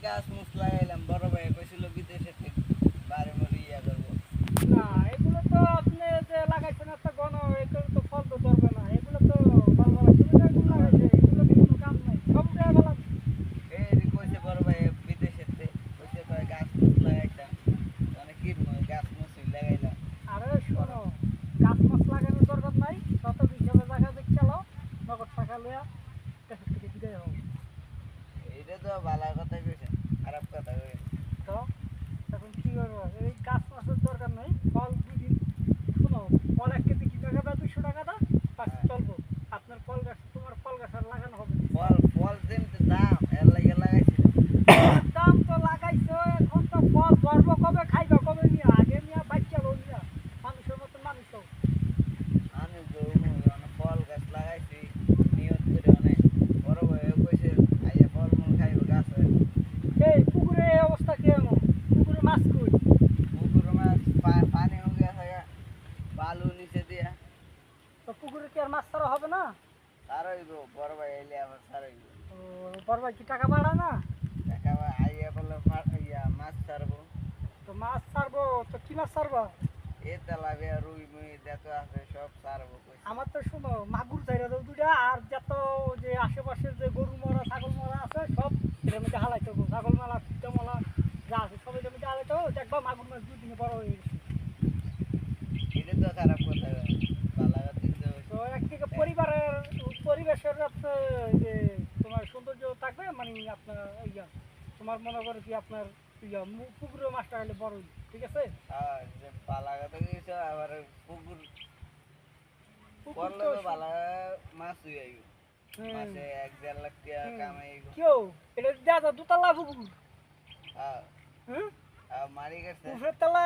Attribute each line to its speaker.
Speaker 1: গাছ মুছ লাগাইলাম, বড় ভাই কইছিল বিদেশে থেকে বাড়ি মরি ইয়া করবো।
Speaker 2: না এগুলো তো আপনি যে লাগাইছেন একটা গণ, এগুলো তো ফল তো ধরবে না, এগুলো তো ভালো ভালো তুমি যেগুলো লাগাইছে এগুলো তো কোনো কাম নাই, সব জায়গায় ভালো।
Speaker 1: এই কইছে বড় ভাই বিদেশে থেকে কইছে কয় গাছ মুছ লাগাইতাম, মানে কি গাছ মুছ লাগাইলাম।
Speaker 2: আরে শোনো, গাছ মাছ লাগানোর দরকার নাই, যত হিসাবে জায়গা দেখে চালাও, নগদ টাকা লইয়া দেশের থেকে বিদায় হও।
Speaker 1: এইটা তো ভালো কথা কইছে, খারাপ কথা কই।
Speaker 2: তো এখন কি করবো, এই গাছ মাছের দরকার নাই, ফল দুদিন, শোনো, ফল 1 কেজি কি টাকা দা, 200 টাকা দা, বাস চলবো। আপনার ফল গাছ, তোমার ফল গাছ আর লাগানো হবে না।
Speaker 1: ফল ফল যেমতে দাম এর লাগে লাগাইছিল।
Speaker 2: দাম তো লাগাইছো, এখন তো ফল ধরবো কবে, খাইবা কবে, নিয়ে আগে নিয়ে বাচ্চা লোক নিয়ে মানুষের মতো মানুষ হও।
Speaker 1: আমি ফল গাছ লাগাইছি নিয়ত করে, অনেক বড় ভাই কইছে আইয়া ফল মূল খাইব গাছে।
Speaker 2: এই পুকুরে এই অবস্থা কি এমন, পুকুরে মাছ কই?
Speaker 1: পুকুর মাছ পানি হয়ে গেছে, বালু নিচে দিয়া
Speaker 2: তো পুকুরে কি আর মাছ ছাড়া হবে না?
Speaker 1: সারইব, বড় ভাই এলে আবার সারইব।
Speaker 2: ও, বড় ভাই কি টাকা বাড়া না?
Speaker 1: দেখা আইয়া বলে ইয়া মাছ ছাড়বো।
Speaker 2: তো মাছ ছাড়বো, তো কি মাছ ছাড়বা?
Speaker 1: এ তেলাপিয়া রুই মুই যত আছে সব ছাড়বো কইছে।
Speaker 2: আমার তো শোনো, মাগুর চাইরা দাও দুটা, আর যত যে আশেপাশের যে গরু মরা ছাগল মরা আছে সব এর মধ্যে হালাই দেবো, ছাগল মালা পিঠা মালা যা আছে সব এর মধ্যে হালাই দেবো, দেখবা মাগুর মাছ 2 দিনে বড় হয়ে গেছে।
Speaker 1: এটা তো খারাপ কথা, পালাগা দিতে
Speaker 2: তো একদিকে পরিবারের পরিবেশের আপনার যে তোমার সৌন্দর্য থাকবে, মানে আপনার ইয়া, তোমার মনে করো কি আপনার ইয়া পুকুরে মাছটা হলে বড় হইলো, ঠিক আছে?
Speaker 1: আর যে পালাগা তো গেছে আবার পুকুর
Speaker 2: পুকুর
Speaker 1: করলে
Speaker 2: তো
Speaker 1: তো ভালো মাছ হয়ে আইব। মাসে 1-1.5 লাখ টাকা কামাই।
Speaker 2: কেউ এটা দেখা যায় 2 তলা পুকুর,
Speaker 1: হ্যাঁ
Speaker 2: হুম,
Speaker 1: মারি গেছে।
Speaker 2: উপরের তলা